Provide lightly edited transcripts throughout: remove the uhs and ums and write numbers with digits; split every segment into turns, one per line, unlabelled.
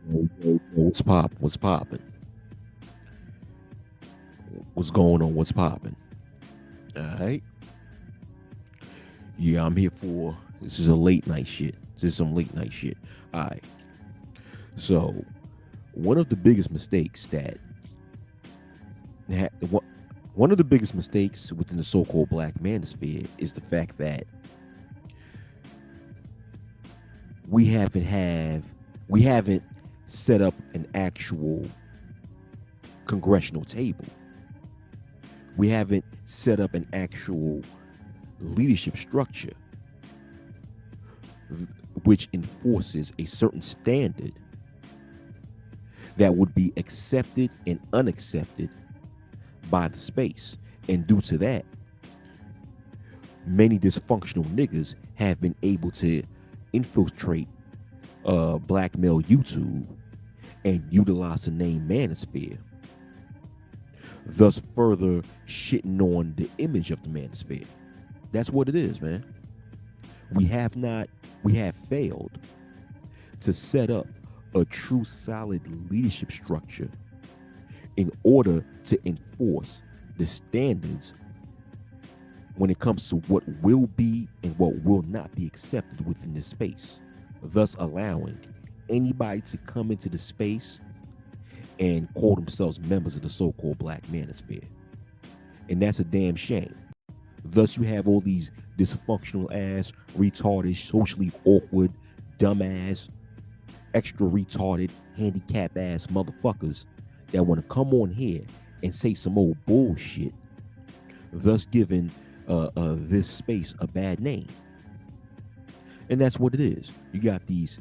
What's poppin'? What's poppin'? What's going on? What's poppin'? All right. Yeah, I'm here for this is a late night shit. This is some late night shit. All right. So, one of the biggest mistakes that ha- one one of the biggest mistakes within the so-called black manosphere is the fact that we haven't have we haven't set up an actual congressional table. We haven't set up an actual leadership structure which enforces a certain standard that would be accepted and unaccepted by the space. And due to that, many dysfunctional niggas have been able to infiltrate black male YouTube and utilize the name manosphere, thus further shitting on the image of the manosphere. That's what it is, man. We have not, we have failed to set up a true solid leadership structure in order to enforce the standards when it comes to what will be and what will not be accepted within this space, thus allowing anybody to come into the space and call themselves members of the so-called black manosphere. And that's a damn shame. Thus, you have all these dysfunctional ass, retarded, socially awkward, dumbass, extra retarded, handicap ass motherfuckers that want to come on here and say some old bullshit, thus giving this space a bad name. And that's what it is. You got these,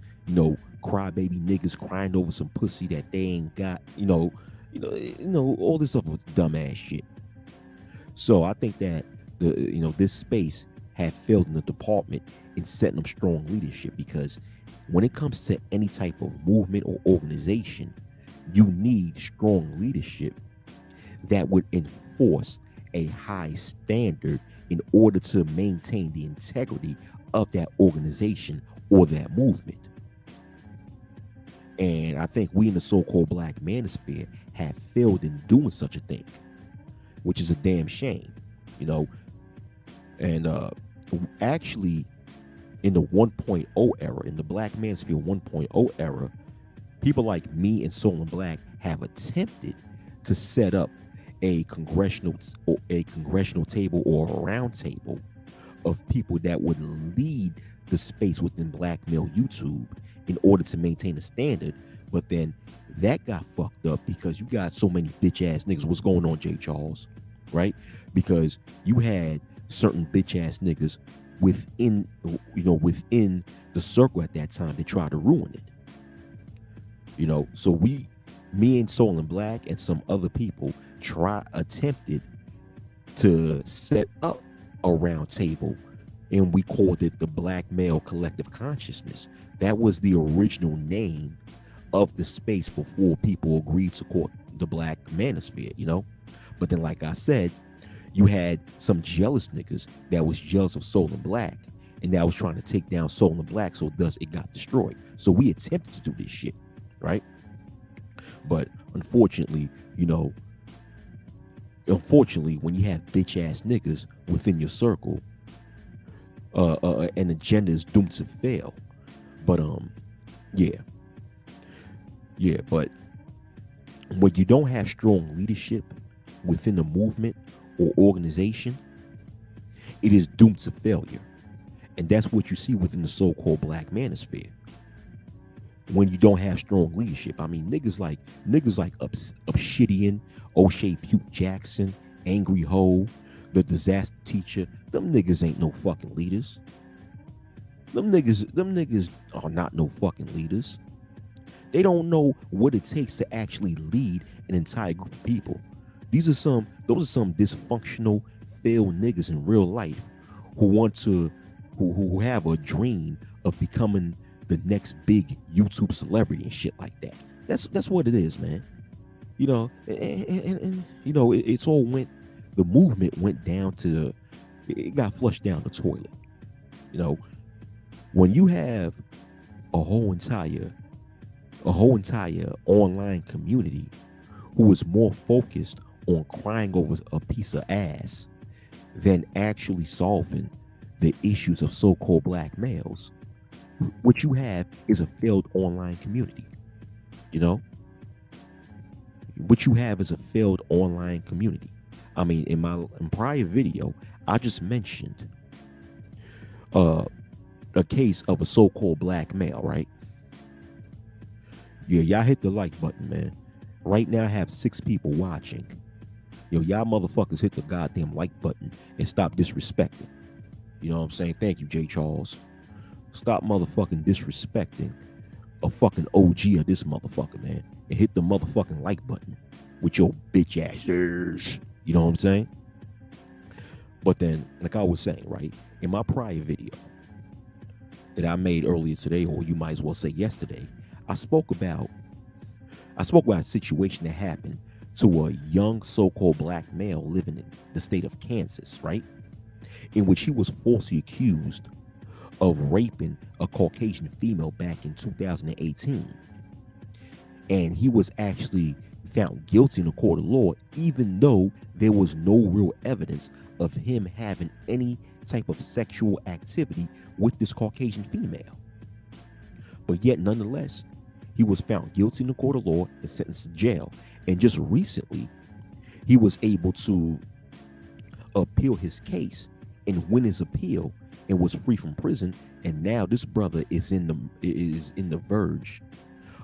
crybaby niggas crying over some pussy that they ain't got, all this other dumbass shit. So I think that this space have failed in the department in setting up strong leadership, because when it comes to any type of movement or organization, you need strong leadership that would enforce a high standard in order to maintain the integrity of that organization or that movement. And I think we in the so-called black manosphere have failed in doing such a thing, which is a damn shame, you know. And actually, in the 1.0 era, in the black manosphere 1.0 era, people like me and Soul and Black have attempted to set up a congressional table or a round table of people that would lead the space within black male YouTube in order to maintain a standard. But then that got fucked up because you got so many bitch ass niggas. What's going on, Jay Charles? Right? Because you had certain bitch ass niggas within the circle at that time to try to ruin it. So me and Soul and Black and some other people attempted to set up a round table, and we called it the Black Male Collective Consciousness. That was the original name of the space before people agreed to call it the Black Manosphere. But then, like I said, you had some jealous niggas that was jealous of Soul and Black, and that was trying to take down Soul and Black, so thus it got destroyed. So we attempted to do this shit, right? But unfortunately, when you have bitch ass niggas within your circle, an agenda is doomed to fail. But but when you don't have strong leadership within the movement or organization, it is doomed to failure. And that's what you see within the so-called black manosphere. When you don't have strong leadership, I mean, niggas like Obsidian, O'Shea Puke Jackson, Angry Ho, the Disaster Teacher, them niggas ain't no fucking leaders. Them niggas are not no fucking leaders. They don't know what it takes to actually lead an entire group of people. Those are some dysfunctional, failed niggas in real life who have a dream of becoming the next big YouTube celebrity and shit like that. That's what it is, man. It's all the movement went down to, it got flushed down the toilet. When you have a whole entire a whole entire online community who was more focused on crying over a piece of ass than actually solving the issues of so-called black males. What you have is a failed online community. You know, what you have is a failed online community. I mean, in prior video, I just mentioned uh, a case of a so-called black male, right? Yeah, y'all hit the like button, man. Right now, I have 6 people watching. Yo, y'all motherfuckers hit the goddamn like button and stop disrespecting. You know what I'm saying? Thank you, Jay Charles. Stop motherfucking disrespecting a fucking OG of this motherfucker, man. And hit the motherfucking like button with your bitch asses. You know what I'm saying? But then, like I was saying, right? In my prior video that I made earlier today, or you might as well say yesterday, I spoke about a situation that happened to a young so-called black male living in the state of Kansas, right? In which he was falsely accused of raping a Caucasian female back in 2018. And he was actually found guilty in a court of law, even though there was no real evidence of him having any type of sexual activity with this Caucasian female. But yet, nonetheless, he was found guilty in the court of law and sentenced to jail. And just recently, he was able to appeal his case and win his appeal and was free from prison. And now this brother is in the verge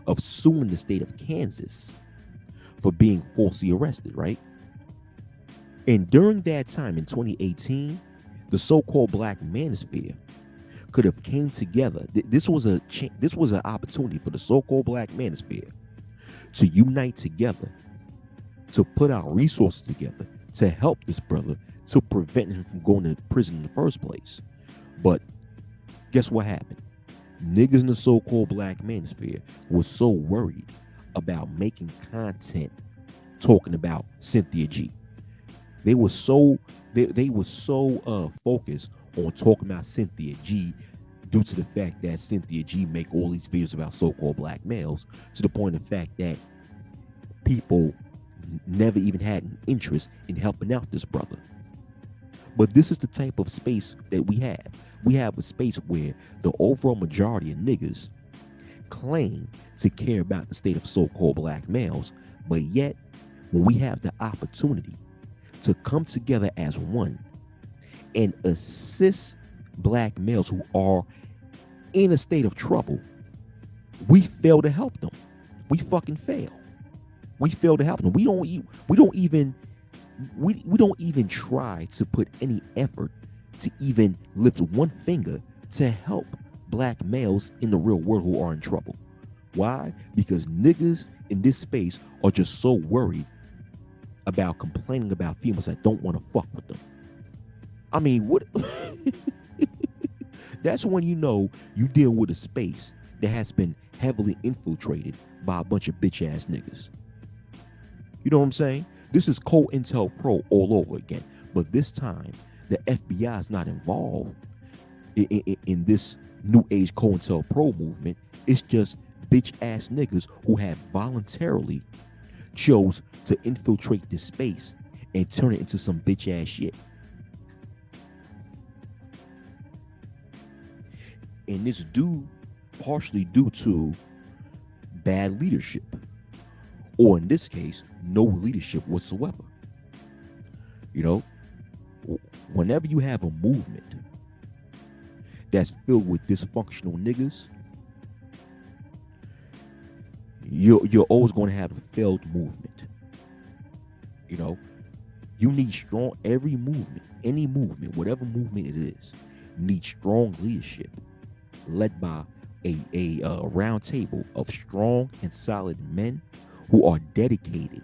of suing the state of Kansas for being falsely arrested, right? And during that time in 2018, the so-called black manosphere could have came together. This was an opportunity for the so-called black manosphere to unite together, to put our resources together to help this brother, to prevent him from going to prison in the first place. But guess what happened? Niggas in the so-called black manosphere was so worried about making content talking about Cynthia G. They were so focused on talking about Cynthia G due to the fact that Cynthia G make all these videos about so-called black males, to the point of the fact that people never even had an interest in helping out this brother. But this is the type of space that we have. We have a space where the overall majority of niggas claim to care about the state of so-called black males, but yet when we have the opportunity to come together as one and assist black males who are in a state of trouble, we fail to help them. We fucking fail. We fail to help them. We don't even try to put any effort to even lift one finger to help black males in the real world who are in trouble. Why? Because niggas in this space are just so worried about complaining about females that don't want to fuck with them. I mean, what? That's when you know you deal with a space that has been heavily infiltrated by a bunch of bitch ass niggas. You know what I'm saying? This is COINTELPRO all over again. But this time, the FBI is not involved in this new age COINTELPRO movement. It's just bitch ass niggas who have voluntarily chose to infiltrate this space and turn it into some bitch ass shit. And this partially due to bad leadership, or in this case, no leadership whatsoever. You know, whenever you have a movement that's filled with dysfunctional niggas, you're always going to have a failed movement. You know, you need strong, every movement, any movement, whatever movement it is, needs strong leadership led by a round table of strong and solid men who are dedicated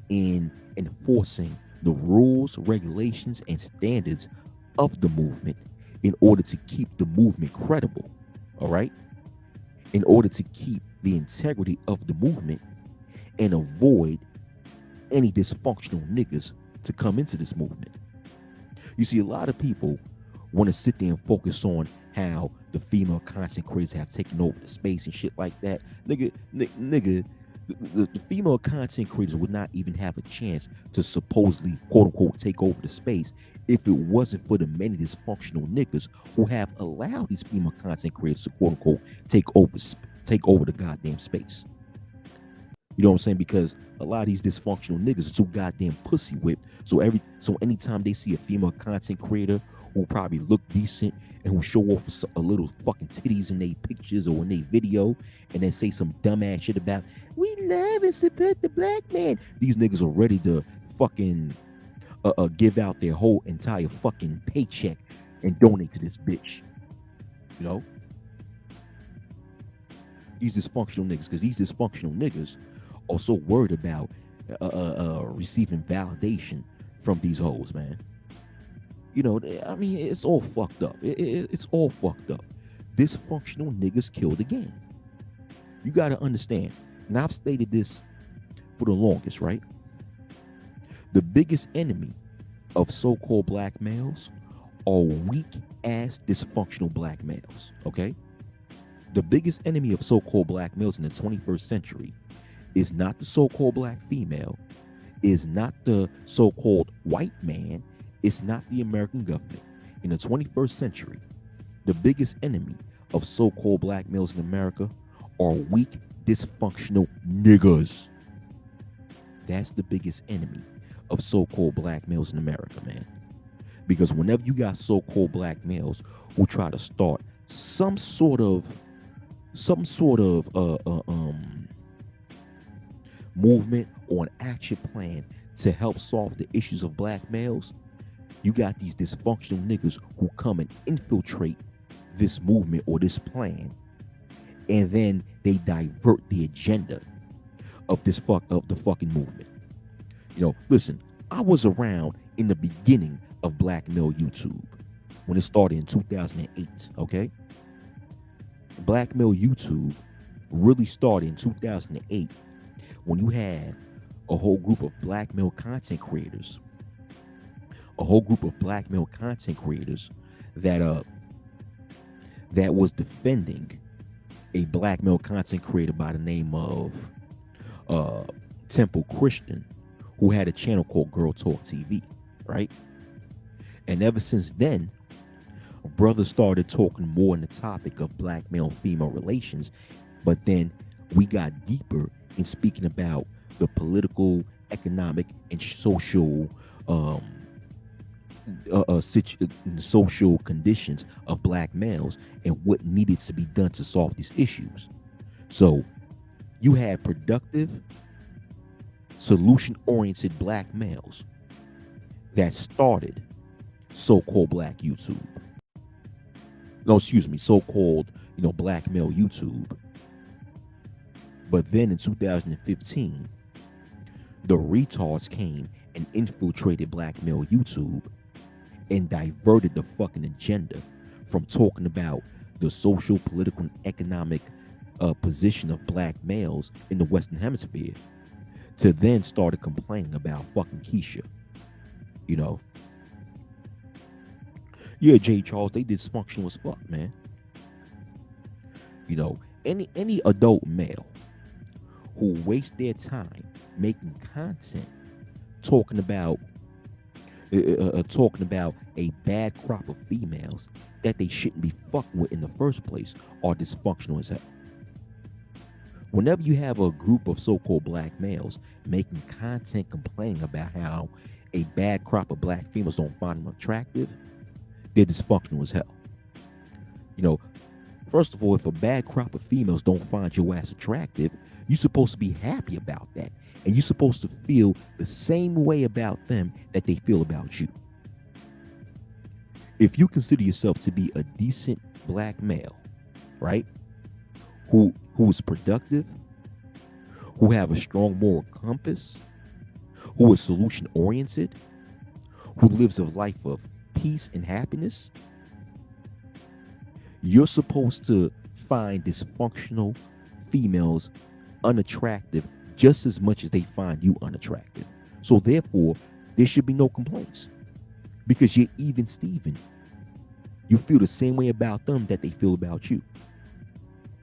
in enforcing the rules, regulations, and standards of the movement in order to keep the movement credible, all right? In order to keep the integrity of the movement and avoid any dysfunctional niggas to come into this movement. You see, a lot of people want to sit there and focus on how the female content creators have taken over the space and shit like that. Nigga, the female content creators would not even have a chance to supposedly quote unquote take over the space if it wasn't for the many dysfunctional niggas who have allowed these female content creators to quote unquote take over the goddamn space. You know what I'm saying? Because a lot of these dysfunctional niggas are too goddamn pussy whipped. So anytime they see a female content creator who probably look decent and who show off a little fucking titties in their pictures or in their video, and then say some dumbass shit about we love and support the black man, these niggas are ready to fucking give out their whole entire fucking paycheck and donate to this bitch. You know, these dysfunctional niggas, because these dysfunctional niggas are so worried about receiving validation from these hoes, man. You know, I mean, it's all fucked up. It's all fucked up. Dysfunctional niggas kill the game. You got to understand, and I've stated this for the longest, right? The biggest enemy of so-called black males are weak-ass dysfunctional black males, okay? The biggest enemy of so-called black males in the 21st century is not the so-called black female, is not the so-called white man, it's not the American government. In the 21st century, the biggest enemy of so-called black males in America are weak, dysfunctional niggas. That's the biggest enemy of so-called black males in America, man. Because whenever you got so-called black males who try to start some sort of movement or an action plan to help solve the issues of black males, you got these dysfunctional niggas who come and infiltrate this movement or this plan, and then they divert the agenda of the fucking movement. You know, listen, I was around in the beginning of black male YouTube when it started in 2008, okay? Black male YouTube really started in 2008 when you had a whole group of black male content creators, that was defending a black male content creator by the name of Temple Christian, who had a channel called Girl Talk TV, right? And ever since then, brothers started talking more on the topic of black male-female relations, but then we got deeper in speaking about the political, economic, and social social conditions of black males and what needed to be done to solve these issues. So you had productive, solution-oriented black males that started so-called black YouTube. No, excuse me, so-called, black male YouTube. But then in 2015, the retards came and infiltrated black male YouTube and diverted the fucking agenda from talking about the social, political, and economic position of black males in the Western Hemisphere to then started complaining about fucking Keisha. Yeah, Jay Charles, they dysfunctional as fuck, man. Any adult male who wastes their time making content talking about a bad crop of females that they shouldn't be fucking with in the first place are dysfunctional as hell. Whenever you have a group of so-called black males making content complaining about how a bad crop of black females don't find them attractive, they're dysfunctional as hell. First of all, if a bad crop of females don't find your ass attractive, you're supposed to be happy about that. And you're supposed to feel the same way about them that they feel about you. If you consider yourself to be a decent black male, right, who is productive, who have a strong moral compass, who is solution oriented, who lives a life of peace and happiness, you're supposed to find dysfunctional females unattractive just as much as they find you unattractive. So therefore, there should be no complaints because you're even Steven. You feel the same way about them that they feel about you.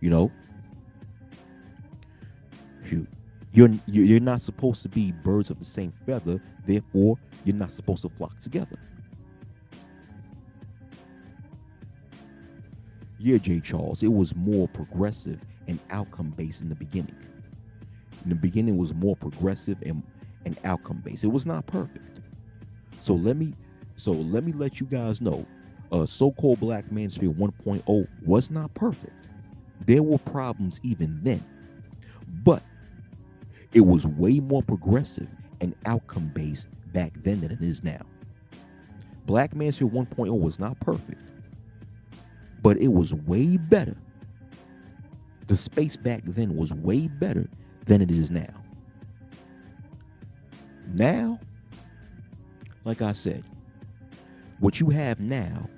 You know, you you're not supposed to be birds of the same feather. Therefore, you're not supposed to flock together. Yeah, Jay Charles, it was more progressive and outcome based in the beginning. In the beginning, it was more progressive and outcome based. It was not perfect. So let me let you guys know. So-called Black Manosphere 1.0 was not perfect. There were problems even then, but it was way more progressive and outcome based back then than it is now. Black Manosphere 1.0 was not perfect, but it was way better. The space back then was way better than it is now. Now, like I said, what you have now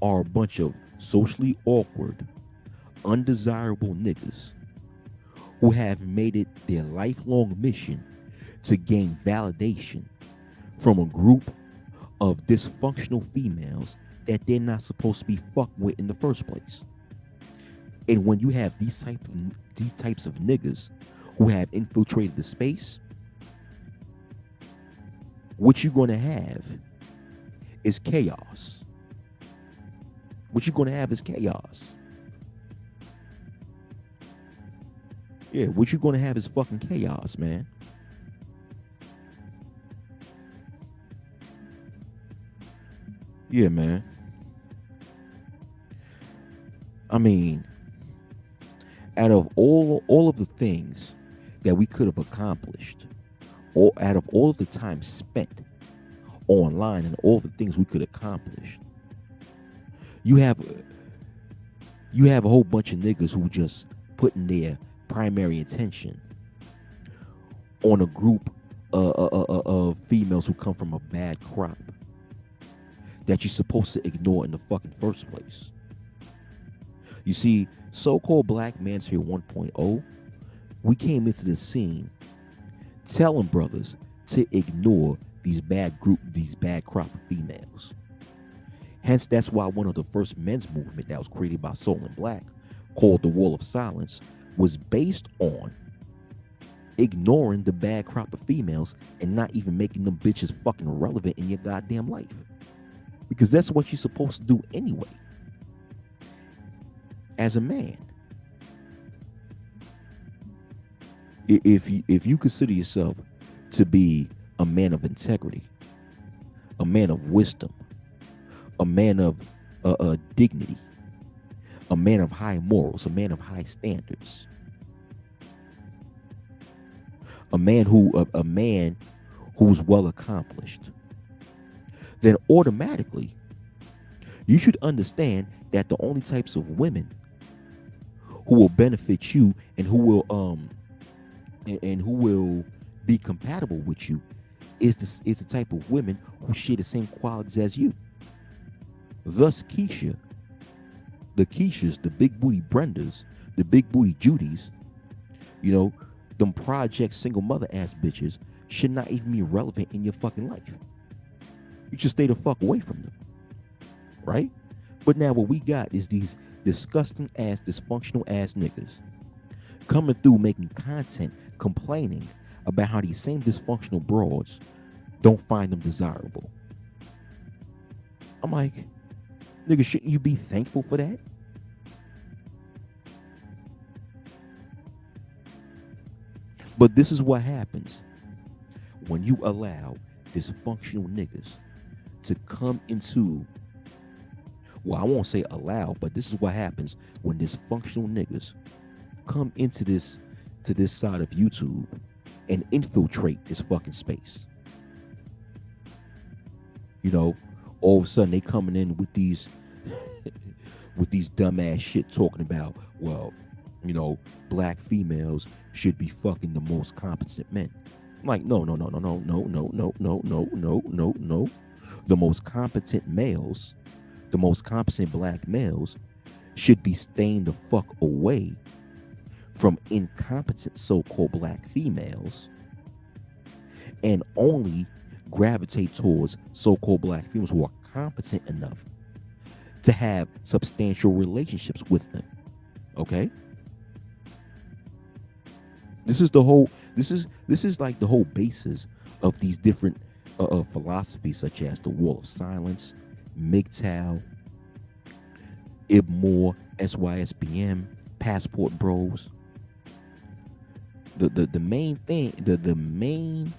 are a bunch of socially awkward, undesirable niggas who have made it their lifelong mission to gain validation from a group of dysfunctional females that they're not supposed to be fucked with in the first place. And when you have these types of niggas who have infiltrated the space, what you're going to have is chaos. What you're going to have is chaos. Yeah, what you're going to have is fucking chaos, man. Yeah, man. I mean, out of all of the things that we could have accomplished, or out of all of the time spent online and all the things we could accomplish, you have a whole bunch of niggas who just putting their primary attention on a group of females who come from a bad crop that you're supposed to ignore in the fucking first place. You see, so-called Black Manosphere 1.0, we came into the scene telling brothers to ignore these bad crop of females. Hence, that's why one of the first men's movement that was created by Soul and Black, called the Wall of Silence, was based on ignoring the bad crop of females and not even making them bitches fucking relevant in your goddamn life. Because that's what you're supposed to do anyway. As a man. If you consider yourself to be a man of integrity, a man of wisdom, a man of dignity, a man of high morals, a man of high standards, a man who's well accomplished, then automatically you should understand that the only types of women who will benefit you and who will be compatible with you is the type of women who share the same qualities as you. Thus, the Keishas, the big booty Brendas, the big booty Judys, them project single mother ass bitches should not even be relevant in your fucking life. You should stay the fuck away from them. Right? But now what we got is these disgusting ass, dysfunctional ass niggas coming through making content complaining about how these same dysfunctional broads don't find them desirable. I'm like, nigga, shouldn't you be thankful for that? But this is what happens when you allow dysfunctional niggas to come into, well, I won't say allow, but this is what happens when dysfunctional niggas come into this side of YouTube and infiltrate this fucking space. All of a sudden they coming in with these with these dumbass shit talking about, well, black females should be fucking the most competent men. I'm like, no. The most competent males, the most competent black males should be staying the fuck away from incompetent so-called black females and only gravitate towards so-called black females who are competent enough to have substantial relationships with them. Okay? This is the whole this is like the whole basis of these different philosophies such as the wall of silence, MGTOW, IBMOR, SYSBM, passport bros. The main thing, the main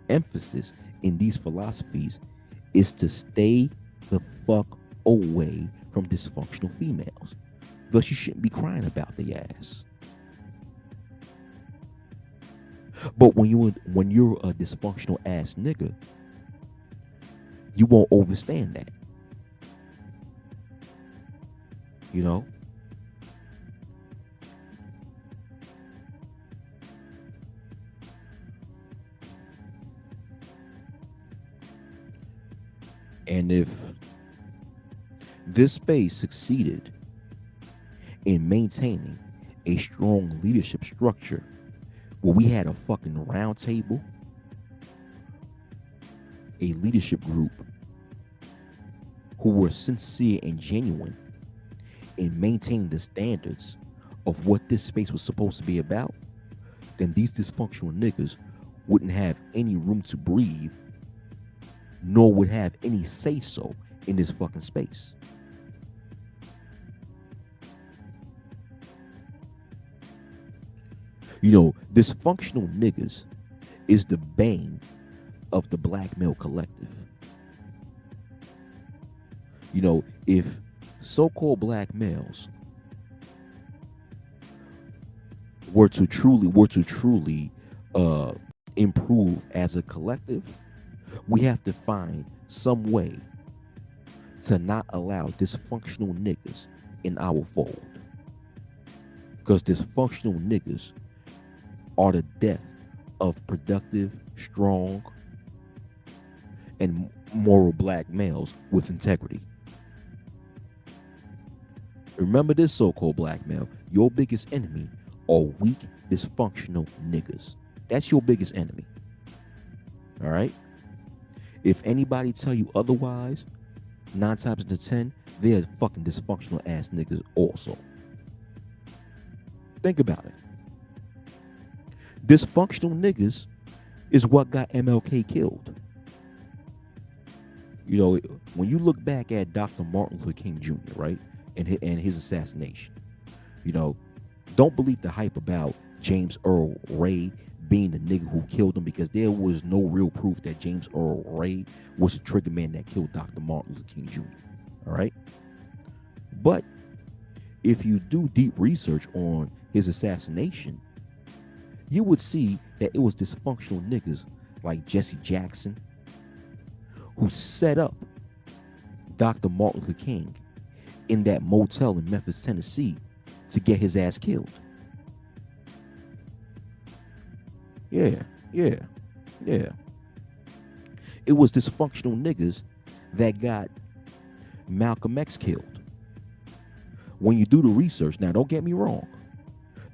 emphasis in these philosophies is to stay the fuck away from dysfunctional females. Thus, you shouldn't be crying about the ass. But when you're a dysfunctional ass nigga, you won't overstand that. You know? And if this space succeeded in maintaining a strong leadership structure where we had a fucking round table, a leadership group who were sincere and genuine in maintaining the standards of what this space was supposed to be about, then these dysfunctional niggas wouldn't have any room to breathe, nor would have any say so in this fucking space. You know, dysfunctional niggas is the bane of the black male collective. You know, if so-called black males were to truly improve as a collective, we have to find some way to not allow dysfunctional niggas in our fold. Because dysfunctional niggas are the death of productive, strong, and moral black males with integrity. Remember this, so-called black male. Your biggest enemy are weak, dysfunctional niggas. That's your biggest enemy. All right? If anybody tell you otherwise, 9 times out of 10, they're fucking dysfunctional ass niggas also. Think about it. Dysfunctional niggas is what got MLK killed. You know, when you look back at Dr. Martin Luther King Jr., right, and his assassination, you know, don't believe the hype about James Earl Ray being the nigga who killed him, because there was no real proof that James Earl Ray was the trigger man that killed Dr. Martin Luther King Jr. All right? But if you do deep research on his assassination, you would see that it was dysfunctional niggas like Jesse Jackson who set up Dr. Martin Luther King in that motel in Memphis, Tennessee to get his ass killed. Yeah. It was dysfunctional niggas that got Malcolm X killed. When you do the research, now don't get me wrong,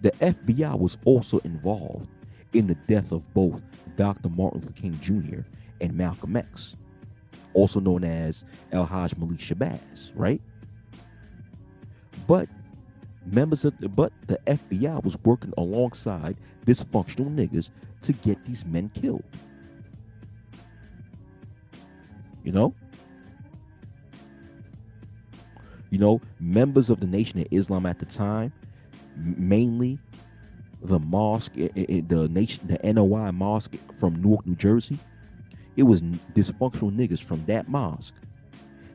the FBI was also involved in the death of both Dr. Martin Luther King Jr. and Malcolm X, also known as El-Haj Malik Shabazz, right? But the FBI was working alongside dysfunctional niggas to get these men killed. You know? Members of the Nation of Islam at the time, mainly the mosque, the NOI mosque from Newark, New Jersey, it was dysfunctional niggas from that mosque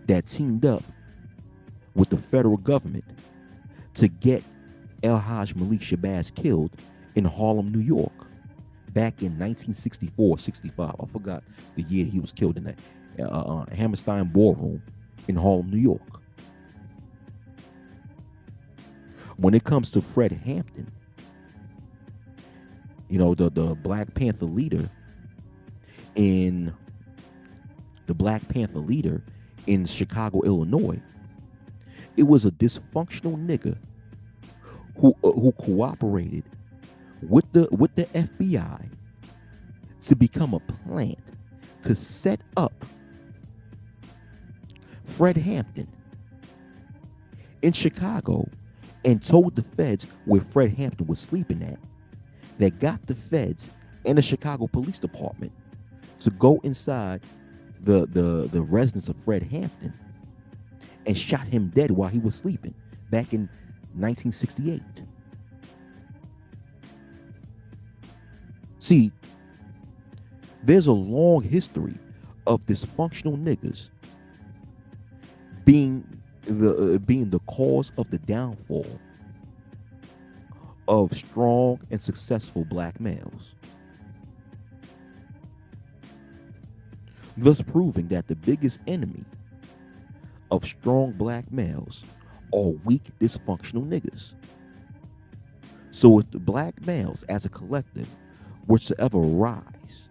that teamed up with the federal government to get El-Haj Malik Shabazz killed in Harlem, New York, back in 1964-65. I forgot the year he was killed in that Hammerstein Ballroom in Harlem, New York. When it comes to Fred Hampton, the Black Panther leader in Chicago, Illinois, it was a dysfunctional nigga who cooperated with the FBI to become a plant to set up Fred Hampton in Chicago and told the feds where Fred Hampton was sleeping at, that got the feds and the Chicago Police Department to go inside the residence of Fred Hampton and shot him dead while he was sleeping back in 1968. See, there's a long history of dysfunctional niggas being the cause of the downfall of strong and successful black males, thus proving that the biggest enemy of strong black males are weak, dysfunctional niggas. So if the black males as a collective were to ever rise,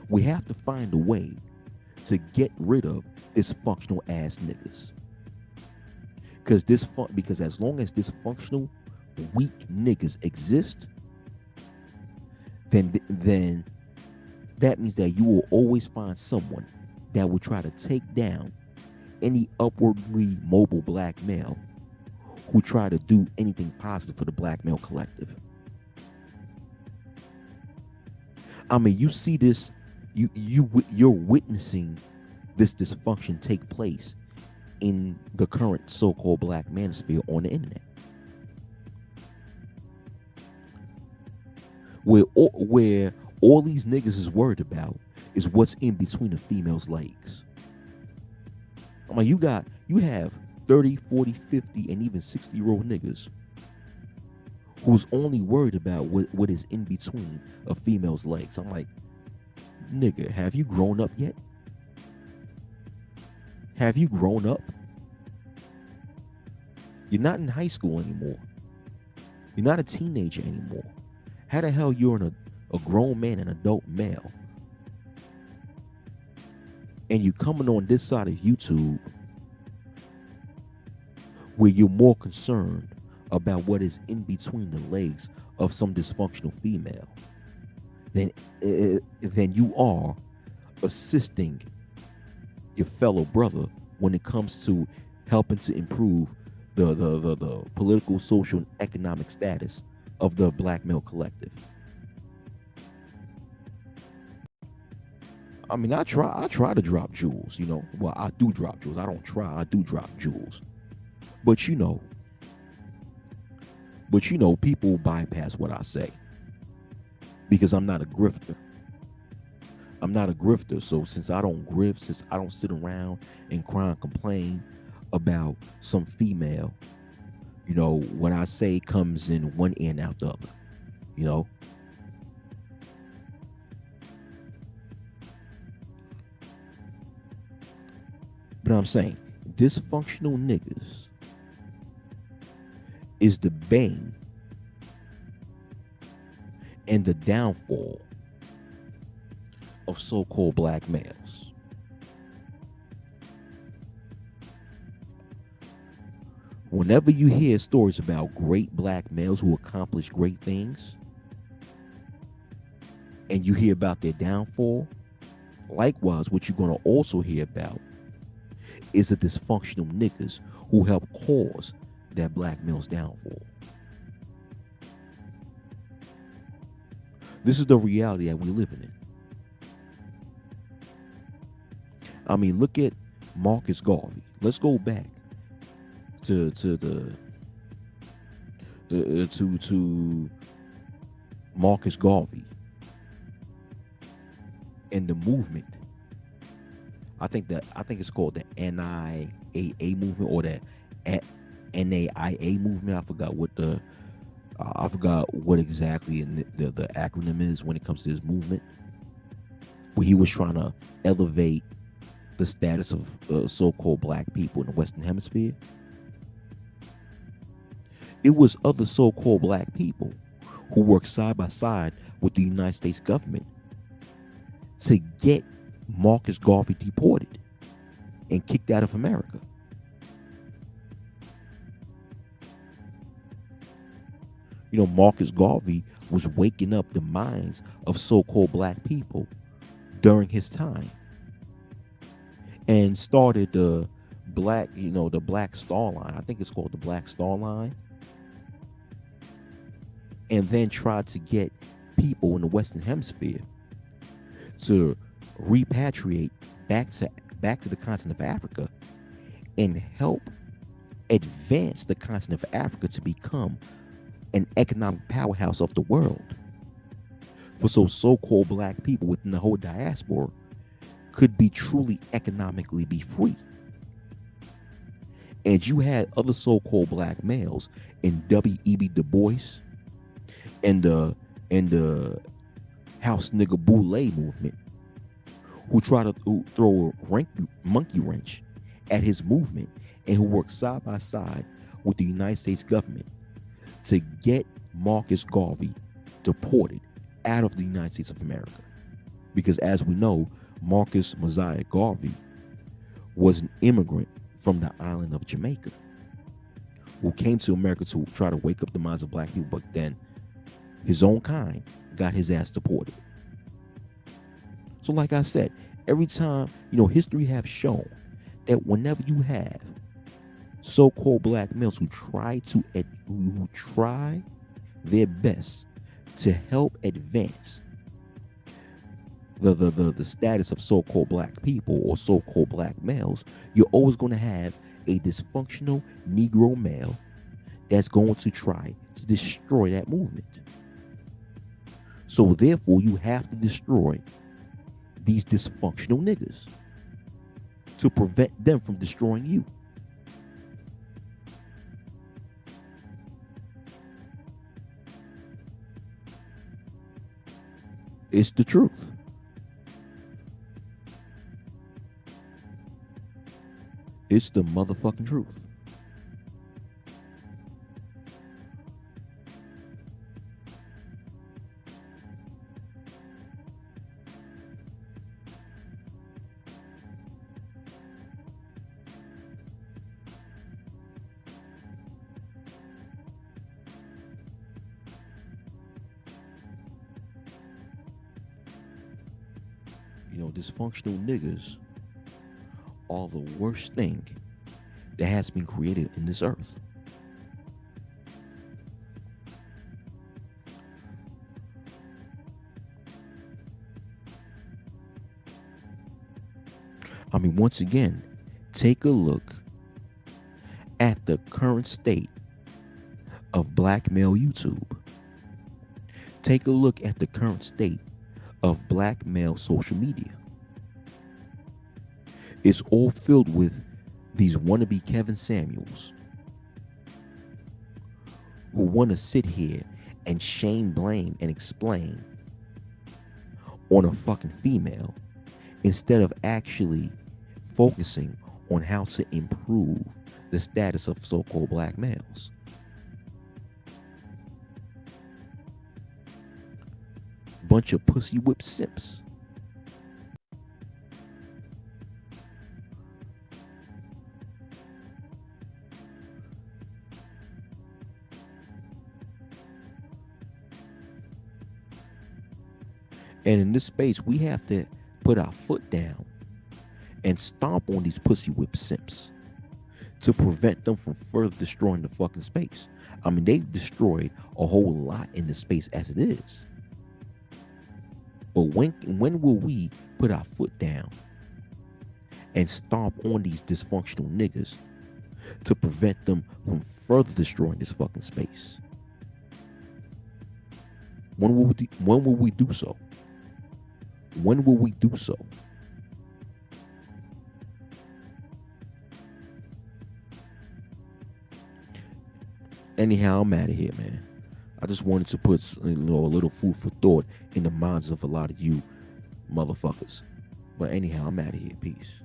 we have to find a way to get rid of dysfunctional ass niggas. Because as long as dysfunctional, weak niggas exist, then that means that you will always find someone that will try to take down any upwardly mobile black male who try to do anything positive for the black male collective. I mean, you see this, you're witnessing this dysfunction take place in the current so-called black manosphere on the internet, where all these niggas is worried about is what's in between the female's legs. I mean, you have 30, 40, 50, and even 60-year-old niggas who's only worried about what is in between a female's legs. I'm like, nigga, have you grown up yet? Have you grown up? You're not in high school anymore. You're not a teenager anymore. How the hell you're a grown man, an adult male, and you coming on this side of YouTube where you're more concerned about what is in between the legs of some dysfunctional female than you are assisting your fellow brother when it comes to helping to improve the political, social, and economic status of the black male collective. I mean, I try to drop jewels, you know. Well, I do drop jewels. I don't try, I do drop jewels. But you know, people bypass what I say because I'm not a grifter. I'm not a grifter. So since I don't grift, since I don't sit around and cry and complain about some female, you know, what I say comes in one ear and out the other, you know. But I'm saying dysfunctional niggas is the bane and the downfall of so-called black males. Whenever you hear stories about great black males who accomplish great things, and you hear about their downfall, likewise, what you're going to also hear about is the dysfunctional niggas who help cause that black male's downfall. This is the reality that we're living in. I mean, look at Marcus Garvey. Let's go back to Marcus Garvey and the movement. I think it's called the NIAA movement or the NAIA movement. I forgot what exactly the acronym is when it comes to his movement. Where he was trying to elevate the status of so-called black people in the Western Hemisphere. It was other so-called black people who worked side by side with the United States government to get Marcus Garvey deported and kicked out of America. You know, Marcus Garvey was waking up the minds of so-called black people during his time and started black, the Black Star Line. I think it's called the Black Star Line, and then tried to get people in the Western Hemisphere to repatriate back to the continent of Africa and help advance the continent of Africa to become an economic powerhouse of the world. For so-called black people within the whole diaspora could be truly economically be free. And you had other so-called black males in W.E.B. Du Bois and the House Nigga Boule movement who try to throw a monkey wrench at his movement and who work side by side with the United States government to get Marcus Garvey deported out of the United States of America. Because as we know, Marcus Mosiah Garvey was an immigrant from the island of Jamaica who came to America to try to wake up the minds of black people, but then his own kind got his ass deported. So like I said, every time, history have shown that whenever you have so-called black males who try their best to help advance the status of so-called black people or so-called black males, you're always going to have a dysfunctional Negro male that's going to try to destroy that movement. So therefore, you have to destroy these dysfunctional niggas to prevent them from destroying you. It's the truth. It's the motherfucking truth. Dysfunctional niggas are the worst thing that has been created in this earth. I mean, once again, take a look at the current state of black male YouTube. Take a look at the current state of black male social media. It's all filled with these wannabe Kevin Samuels who want to sit here and shame, blame, and explain on a fucking female instead of actually focusing on how to improve the status of so-called black males. Bunch of pussy whip simps. And in this space, we have to put our foot down and stomp on these pussy whip simps to prevent them from further destroying the fucking space. I mean, they've destroyed a whole lot in the space as it is. But when will we put our foot down and stomp on these dysfunctional niggas to prevent them from further destroying this fucking space? When will we do so? When will we do so? Anyhow, I'm out of here, man. I just wanted to put a little food for thought in the minds of a lot of you motherfuckers. But anyhow, I'm out of here. Peace.